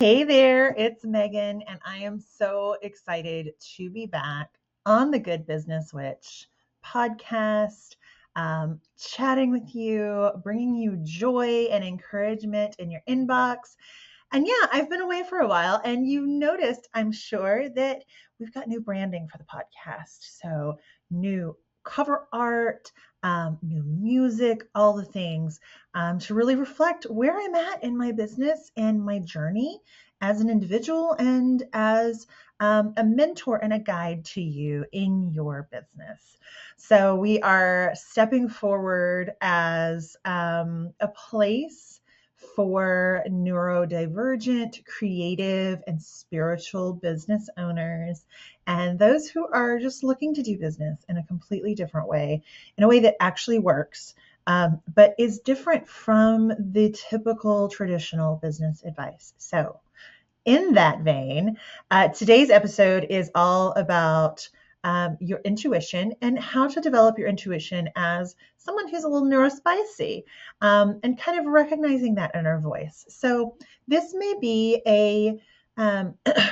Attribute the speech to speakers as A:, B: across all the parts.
A: Hey there, it's Megan, and I am so excited to be back on the Good Business Witch podcast, chatting with you, bringing you joy and encouragement in your inbox. And yeah, I've been away for a while, and you noticed, I'm sure, that we've got new branding for the podcast. So, new cover art, new music, all the things to really reflect where I'm at in my business and my journey as an individual and as a mentor and a guide to you in your business. So, we are stepping forward as a place for neurodivergent, creative, and spiritual business owners, and those who are just looking to do business in a completely different way, in a way that actually works, but is different from the typical traditional business advice. So, in that vein, today's episode is all about your intuition and how to develop your intuition as someone who's a little neurospicy, and kind of recognizing that inner voice. So this may be a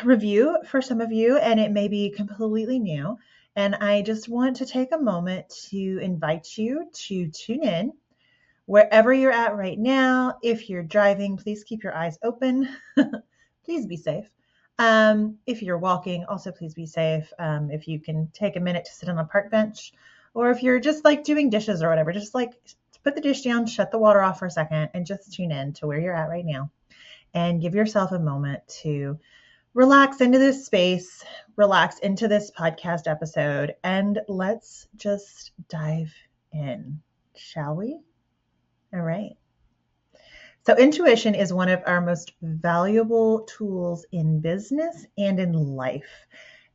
A: review for some of you, and it may be completely new. And I just want to take a moment to invite you to tune in wherever you're at right now. If you're driving, please keep your eyes open. Please be safe. If you're walking, also please be safe. If you can take a minute to sit on a park bench, or if you're just like doing dishes or whatever, just like put the dish down, shut the water off for a second, and just tune in to where you're at right now. And give yourself a moment to relax into this space, relax into this podcast episode, and let's just dive in, shall we? All right. So intuition is one of our most valuable tools in business and in life.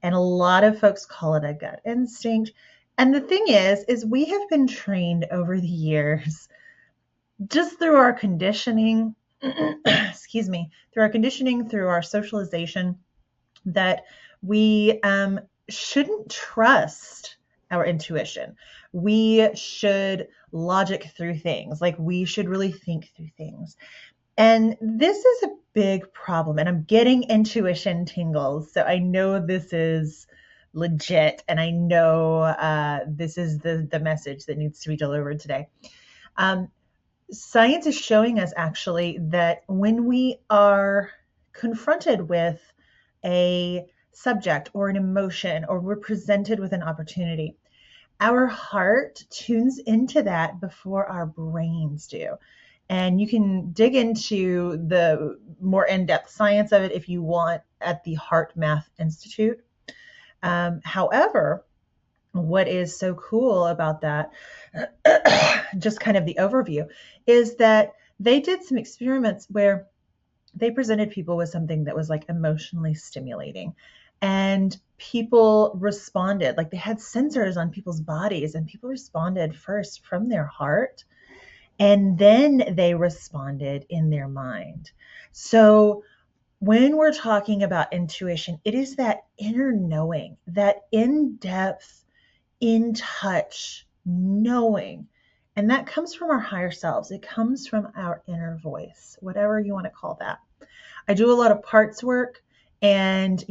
A: And a lot of folks call it a gut instinct. And the thing is we have been trained over the years, just through our conditioning, excuse me, through our conditioning, through our socialization, that we shouldn't trust our intuition. We should logic through things. Like, we should really think through things. And this is a big problem. And I'm getting intuition tingles. So I know this is legit. And I know this is the message that needs to be delivered today. Science is showing us actually that when we are confronted with a subject or an emotion, or we're presented with an opportunity, our heart tunes into that before our brains do. And you can dig into the more in-depth science of it if you want at the Heart Math Institute. However, what is so cool about that, just kind of the overview, is that they did some experiments where they presented people with something that was like emotionally stimulating, and people responded. Like, they had sensors on people's bodies, and people responded first from their heart, and then they responded in their mind. So when we're talking about intuition, it is that inner knowing, that in-depth, in touch knowing. And that comes from our higher selves. It comes from our inner voice, whatever you want to call that. I do a lot of parts work, and,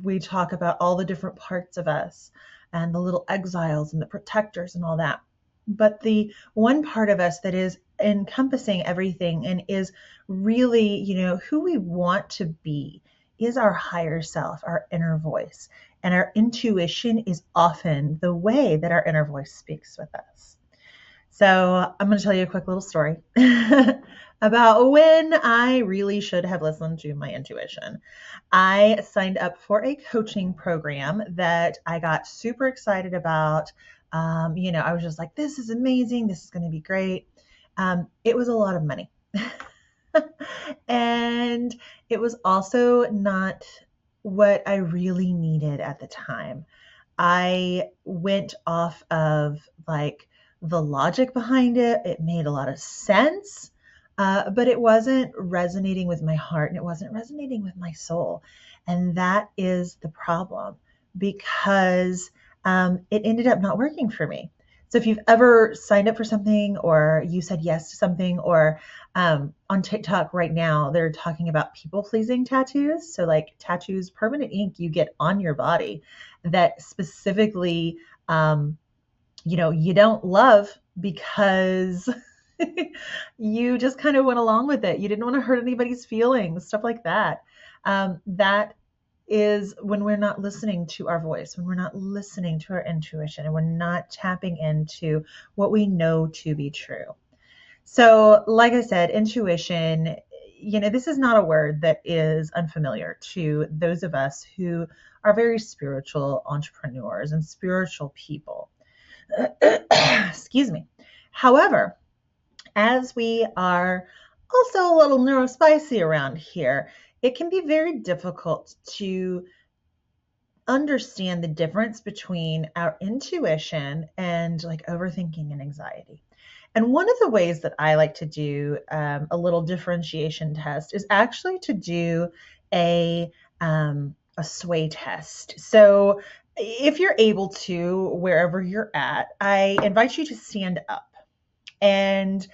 A: we talk about all the different parts of us and the little exiles and the protectors and all that. But the one part of us that is encompassing everything and is really, who we want to be is our higher self, our inner voice. And our intuition is often the way that our inner voice speaks with us. So I'm going to tell you a quick little story about when I really should have listened to my intuition. I signed up for a coaching program that I got super excited about. I was just like, this is amazing. This is going to be great. It was a lot of money. And it was also not what I really needed at the time. I went off of like the logic behind it. It made a lot of sense, but it wasn't resonating with my heart, and it wasn't resonating with my soul. And that is the problem, because it ended up not working for me. So if you've ever signed up for something or you said yes to something, or on TikTok right now, they're talking about people pleasing tattoos. So like tattoos, permanent ink you get on your body that specifically, you don't love because you just kind of went along with it. You didn't want to hurt anybody's feelings, stuff like that. That is when we're not listening to our voice, when we're not listening to our intuition, and we're not tapping into what we know to be true. So, like I said, intuition, this is not a word that is unfamiliar to those of us who are very spiritual entrepreneurs and spiritual people. Excuse me. However, as we are also a little neurospicy around here, it can be very difficult to understand the difference between our intuition and like overthinking and anxiety. And one of the ways that I like to do a little differentiation test is actually to do a sway test. So if you're able to, wherever you're at, I invite you to stand up. And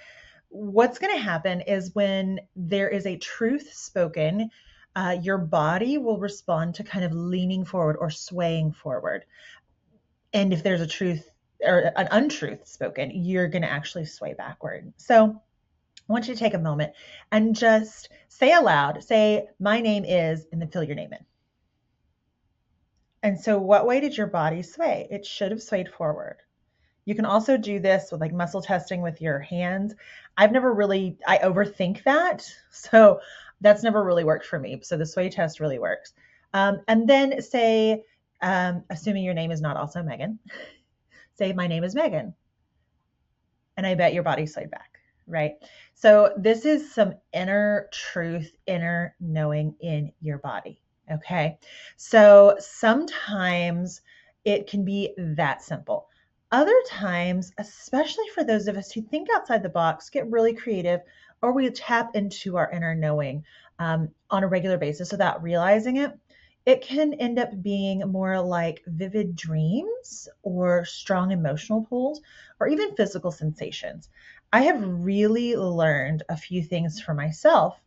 A: what's going to happen is when there is a truth spoken, your body will respond to kind of leaning forward or swaying forward. And if there's a truth or an untruth spoken, you're going to actually sway backward. So I want you to take a moment and just say aloud, say, my name is, and then fill your name in. And so what way did your body sway? It should have swayed forward. You can also do this with like muscle testing with your hands. I overthink that. So that's never really worked for me. So the sway test really works. And then say, assuming your name is not also Megan, say, my name is Megan. And I bet your body swayed back, right? So this is some inner truth, inner knowing in your body. Okay. So sometimes it can be that simple. Other times, especially for those of us who think outside the box, get really creative, or we tap into our inner knowing on a regular basis without realizing it, it can end up being more like vivid dreams or strong emotional pulls or even physical sensations. I have really learned a few things for myself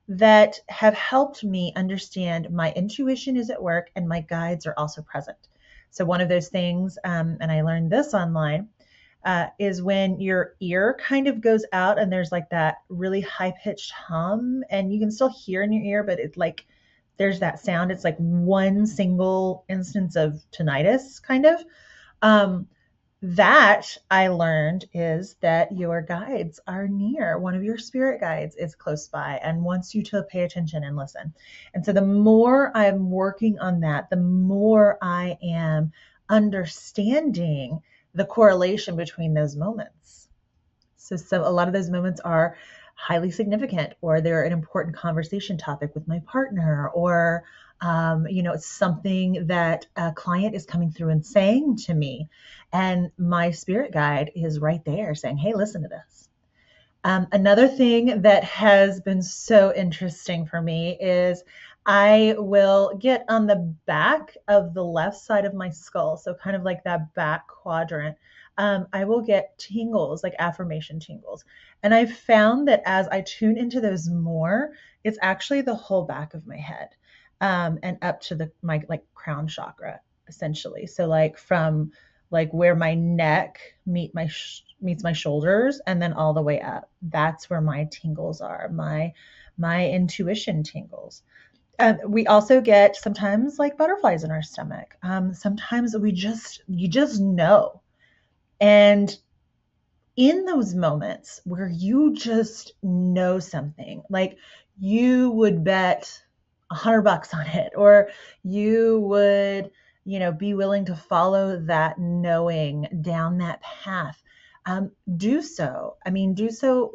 A: that have helped me understand my intuition is at work and my guides are also present. So one of those things, and I learned this online, is when your ear kind of goes out and there's like that really high-pitched hum, and you can still hear in your ear, but it's like there's that sound. It's like one single instance of tinnitus, kind of. That I learned is that your guides are near. One of your spirit guides is close by and wants you to pay attention and listen. And so the more I'm working on that, the more I am understanding the correlation between those moments. So a lot of those moments are highly significant, or they're an important conversation topic with my partner, or it's something that a client is coming through and saying to me, and my spirit guide is right there saying, hey, listen to this. Another thing that has been so interesting for me is I will get on the back of the left side of my skull, so kind of like that back quadrant. I will get tingles, like affirmation tingles. And I've found that as I tune into those more, it's actually the whole back of my head, and up to my like crown chakra, essentially. So like from like where my neck meets my shoulders, and then all the way up. That's where my tingles are, my intuition tingles. We also get sometimes like butterflies in our stomach. Sometimes you just know. And in those moments where you just know something, like you would bet $100 on it, or you would, be willing to follow that knowing down that path, do so. Do so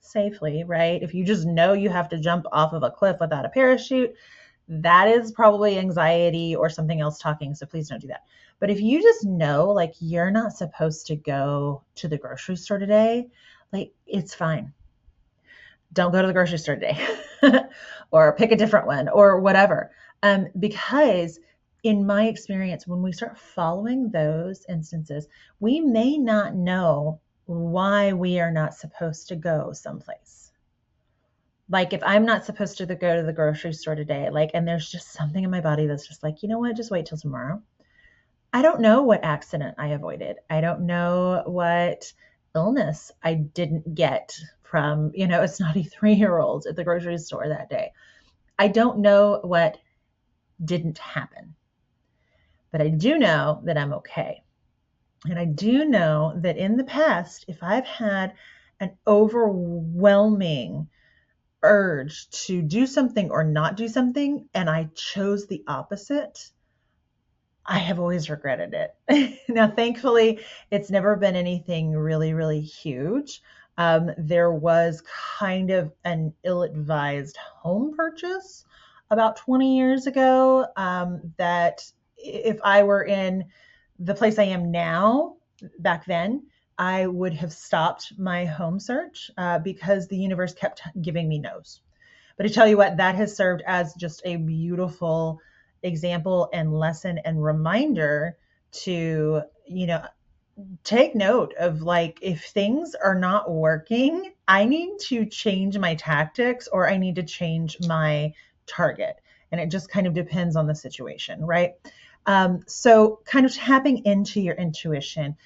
A: safely, right? If you just know you have to jump off of a cliff without a parachute, that is probably anxiety or something else talking. So please don't do that. But if you just know, like, you're not supposed to go to the grocery store today, like, it's fine. Don't go to the grocery store today or pick a different one or whatever. Because in my experience, when we start following those instances, we may not know why we are not supposed to go someplace. Like if I'm not supposed to go to the grocery store today, like, and there's just something in my body that's just like, you know what, just wait till tomorrow. I don't know what accident I avoided. I don't know what illness I didn't get from, a snotty 3-year-old at the grocery store that day. I don't know what didn't happen, but I do know that I'm okay. And I do know that in the past, if I've had an overwhelming urge to do something or not do something, and I chose the opposite, I have always regretted it. Now, thankfully, it's never been anything really, really huge. There was kind of an ill-advised home purchase about 20 years ago that if I were in the place I am now, back then, I would have stopped my home search because the universe kept giving me no's. But I tell you what, that has served as just a beautiful example and lesson and reminder to, take note of, like, if things are not working, I need to change my tactics or I need to change my target. And it just kind of depends on the situation, right? So kind of tapping into your intuition,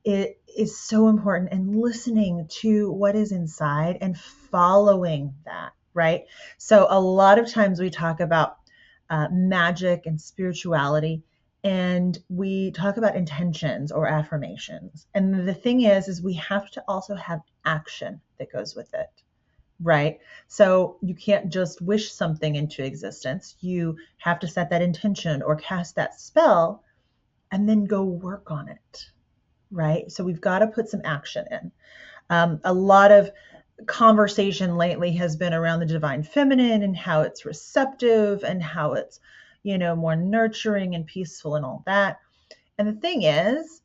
A: it is so important, and listening to what is inside and following that, right? So a lot of times we talk about magic and spirituality, and we talk about intentions or affirmations. And the thing is we have to also have action that goes with it, right? So you can't just wish something into existence. You have to set that intention or cast that spell and then go work on it, right? So we've got to put some action in. A lot of conversation lately has been around the divine feminine and how it's receptive and how it's, more nurturing and peaceful and all that. And the thing is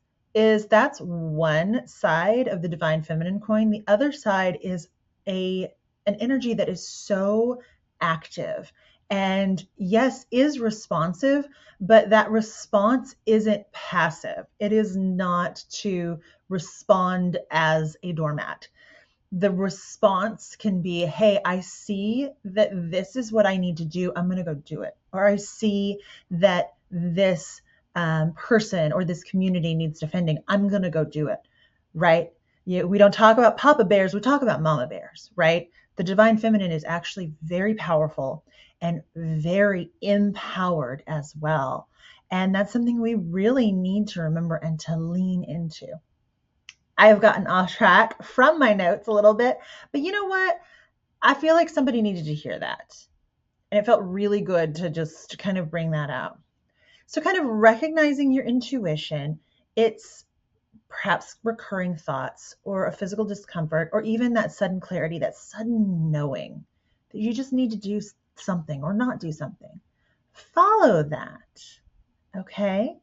A: that's one side of the divine feminine coin. The other side is an energy that is so active and, yes, is responsive, but that response isn't passive. It is not to respond as a doormat. The response can be, hey, I see that this is what I need to do. I'm going to go do it. Or I see that this person or this community needs defending. I'm going to go do it, right? We don't talk about Papa Bears. We talk about Mama Bears, right? The divine feminine is actually very powerful and very empowered as well. And that's something we really need to remember and to lean into. I have gotten off track from my notes a little bit, but you know what? I feel like somebody needed to hear that. And it felt really good to just kind of bring that out. So kind of recognizing your intuition, it's perhaps recurring thoughts or a physical discomfort, or even that sudden clarity, that sudden knowing that you just need to do something or not do something. Follow that, okay?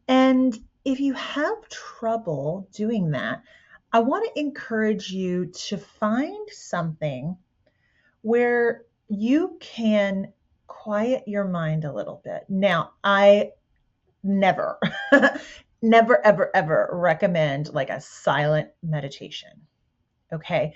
A: And if you have trouble doing that, I want to encourage you to find something where you can quiet your mind a little bit. Now, I never, never, ever, ever recommend like a silent meditation, okay?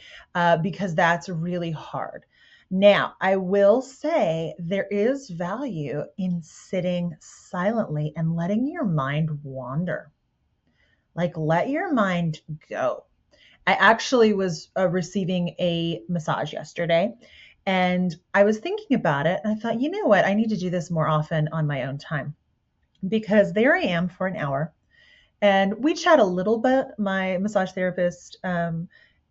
A: Because that's really hard. Now, I will say there is value in sitting silently and letting your mind wander. Like, let your mind go. I actually was receiving a massage yesterday, and I was thinking about it, and I thought, you know what? I need to do this more often on my own time, because there I am for an hour, and we chat a little bit. My massage therapist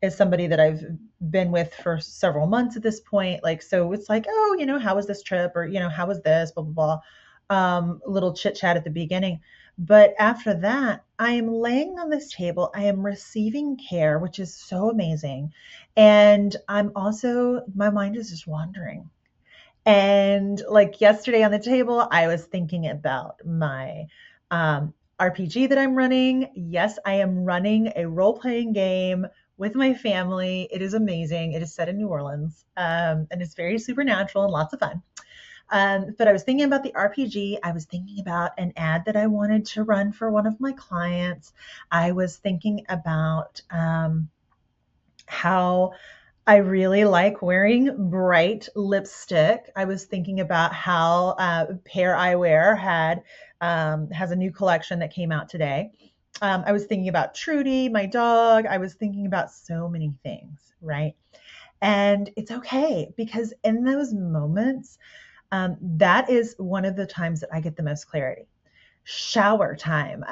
A: is somebody that I've been with for several months at this point. Like, so it's like, oh, how was this trip? Or, how was this? Blah, blah, blah. Little chit chat at the beginning. But after that, I am laying on this table. I am receiving care, which is so amazing. And I'm also, my mind is just wandering. And like yesterday on the table, I was thinking about my RPG that I'm running. Yes, I am running a role-playing game with my family. It is amazing. It is set in New Orleans, and it's very supernatural and lots of fun. But I was thinking about the RPG. I was thinking about an ad that I wanted to run for one of my clients. I was thinking about how I really like wearing bright lipstick. I was thinking about how Pair Eyewear has a new collection that came out today. I was thinking about Trudy, my dog. I was thinking about so many things, right? And it's okay because in those moments, that is one of the times that I get the most clarity. Shower time.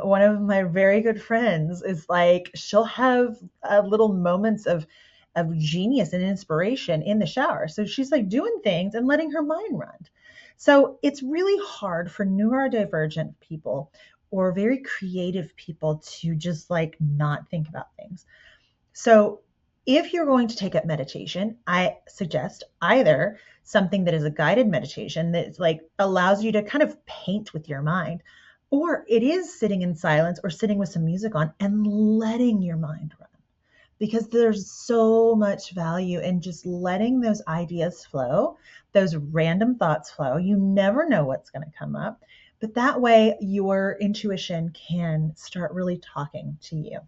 A: One of my very good friends is like, she'll have little moments of genius and inspiration in the shower. So she's like doing things and letting her mind run. So it's really hard for neurodivergent people or very creative people to just like not think about things. So if you're going to take up meditation, I suggest either something that is a guided meditation that like allows you to kind of paint with your mind, or it is sitting in silence or sitting with some music on and letting your mind run. Because there's so much value in just letting those ideas flow, those random thoughts flow. You never know what's going to come up, but that way your intuition can start really talking to you.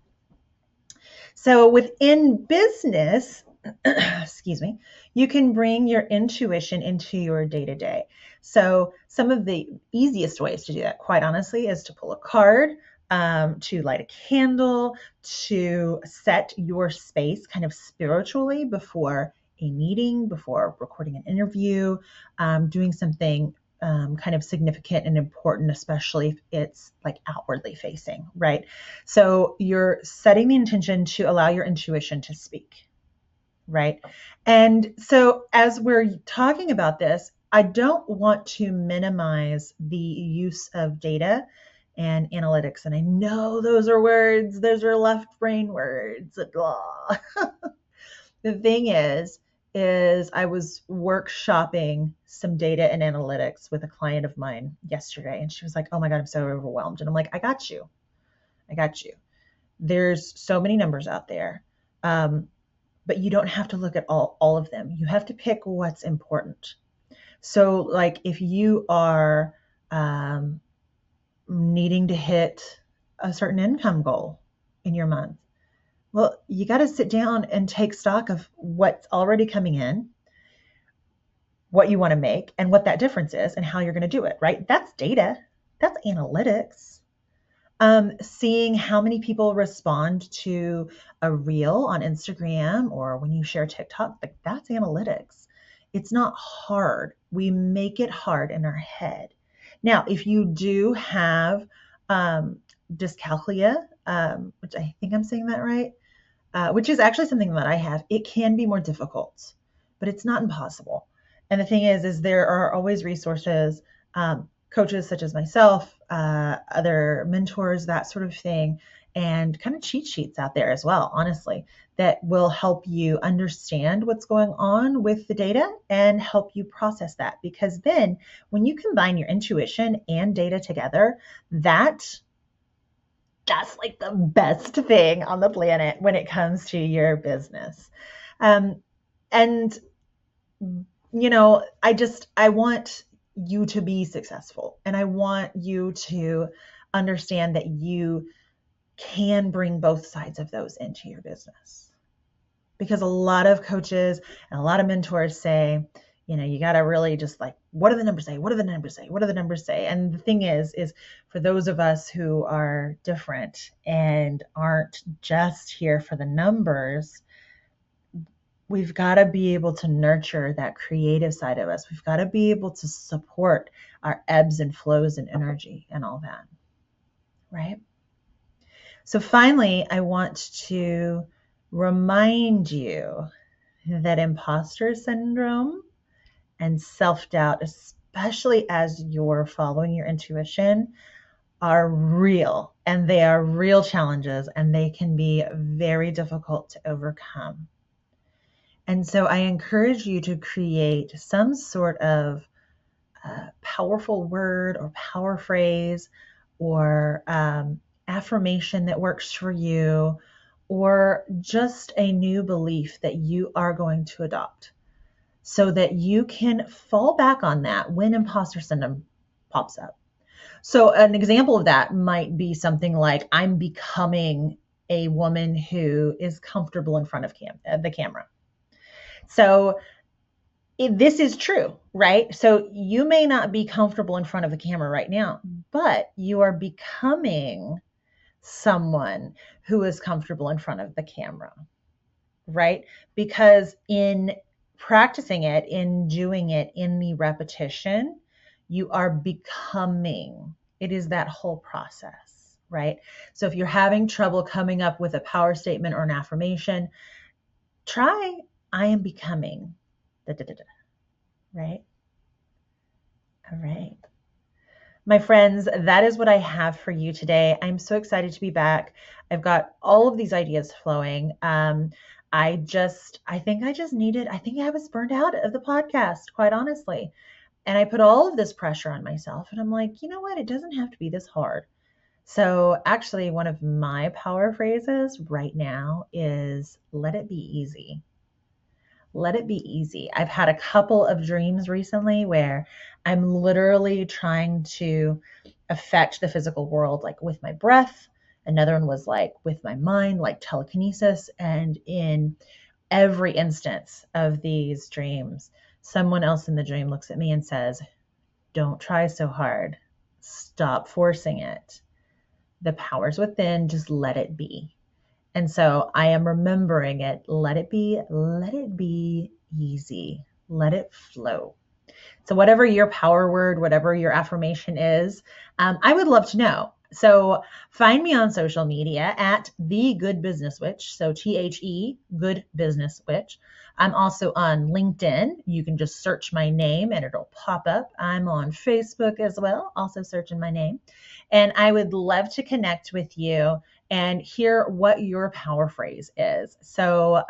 A: So within business, excuse me, you can bring your intuition into your day-to-day. So some of the easiest ways to do that, quite honestly, is to pull a card, to light a candle, to set your space kind of spiritually before a meeting, before recording an interview, doing something kind of significant and important, especially if it's like outwardly facing, right? So you're setting the intention to allow your intuition to speak, right? And so as we're talking about this, I don't want to minimize the use of data and analytics. And I know those are words, those are left brain words, blah. The thing is I was workshopping some data and analytics with a client of mine yesterday, and she was like, oh my God, I'm so overwhelmed. And I'm like, I got you. There's so many numbers out there, but you don't have to look at all of them. You have to pick what's important. So like if you are needing to hit a certain income goal in your month, well, you got to sit down and take stock of what's already coming in, what you want to make, and what that difference is, and how you're going to do it, right? That's data. That's analytics. Seeing how many people respond to a reel on Instagram or when you share TikTok, like that's analytics. It's not hard. We make it hard in our head. Now, if you do have dyscalculia, which I think I'm saying that right, which is actually something that I have, it can be more difficult, but it's not impossible. And the thing is there are always resources, coaches such as myself, other mentors, that sort of thing, and kind of cheat sheets out there as well, honestly, that will help you understand what's going on with the data and help you process that. Because then when you combine your intuition and data together, that's like the best thing on the planet when it comes to your business. And, you know, I want you to be successful, and I want you to understand that you can bring both sides of those into your business. Because a lot of coaches and a lot of mentors say, you know, you got to really just like, what do the numbers say? What do the numbers say? What do the numbers say? And the thing is for those of us who are different and aren't just here for the numbers, we've got to be able to nurture that creative side of us. We've got to be able to support our ebbs and flows and energy and all that, right? So finally, I want to remind you that imposter syndrome and self-doubt, especially as you're following your intuition, are real, and they are real challenges, and they can be very difficult to overcome. And so I encourage you to create some sort of powerful word or power phrase or affirmation that works for you, or just a new belief that you are going to adopt. so that you can fall back on that when imposter syndrome pops up. So an example of that might be something like, I'm becoming a woman who is comfortable in front of the camera. So this is true, right? So you may not be comfortable in front of the camera right now, but you are becoming someone who is comfortable in front of the camera, right? Because in practicing it, in doing it, in the repetition, you are becoming. It is that whole process, right? So if you're having trouble coming up with a power statement or an affirmation, try, I am becoming, da, da, da, da, right? All right. My friends, that is what I have for you today. I'm so excited to be back. I've got all of these ideas flowing. I think I was burned out of the podcast, quite honestly. And I put all of this pressure on myself. And I'm like, you know what? It doesn't have to be this hard. So actually, one of my power phrases right now is let it be easy. Let it be easy. I've had a couple of dreams recently where I'm literally trying to affect the physical world, like with my breath. Another one was like with my mind, like telekinesis. And in every instance of these dreams, someone else in the dream looks at me and says, don't try so hard. Stop forcing it. The power's within, just let it be. And so I am remembering it. Let it be easy. Let it flow. So whatever your power word, whatever your affirmation is, I would love to know. So find me on social media at The Good Business Witch. So THE Good Business Witch. I'm also on LinkedIn. You can just search my name and it'll pop up. I'm on Facebook as well, also searching my name. And I would love to connect with you and hear what your power phrase is. So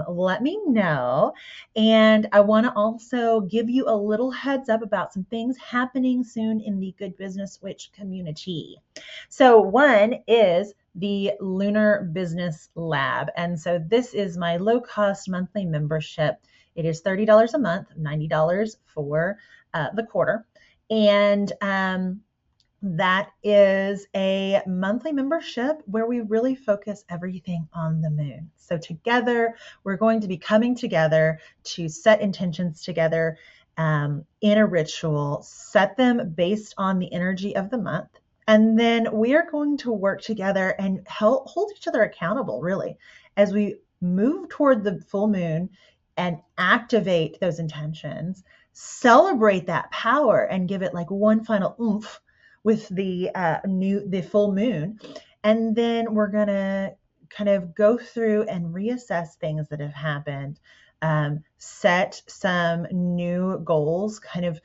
A: let me know. And I want to also give you a little heads up about some things happening soon in the Good Business Witch community. So one is the Lunar Business Lab. And so this is my low-cost monthly membership. It is $30 a month, $90 for the quarter. And that is a monthly membership where we really focus everything on the moon. So together, we're going to be coming together to set intentions together in a ritual, set them based on the energy of the month. And then we are going to work together and hold each other accountable, really, as we move toward the full moon and activate those intentions, celebrate that power and give it like one final oomph with the full moon. And then we're going to kind of go through and reassess things that have happened, set some new goals kind of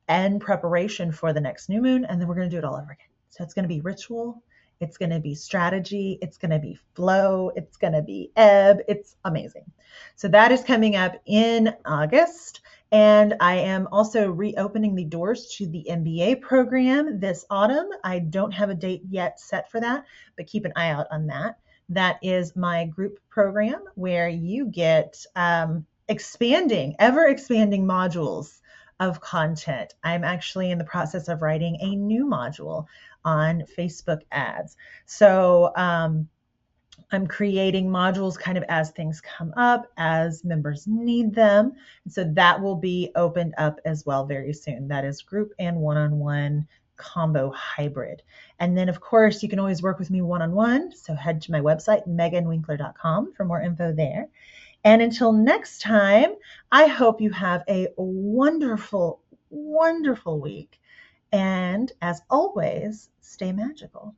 A: in preparation for the next new moon. And then we're going to do it all over again. So it's going to be ritual. It's going to be strategy. It's going to be flow. It's going to be ebb. It's amazing. So that is coming up in August. And I am also reopening the doors to the MBA program this autumn. I don't have a date yet set for that, but keep an eye out on that. That is my group program where you get ever expanding modules of content. I'm actually in the process of writing a new module on Facebook ads. So I'm creating modules kind of as things come up, as members need them. And so that will be opened up as well very soon. That is group and one-on-one combo hybrid. And then, of course, you can always work with me one-on-one. So head to my website, meganwinkler.com, for more info there. And until next time, I hope you have a wonderful, wonderful week. And as always, stay magical.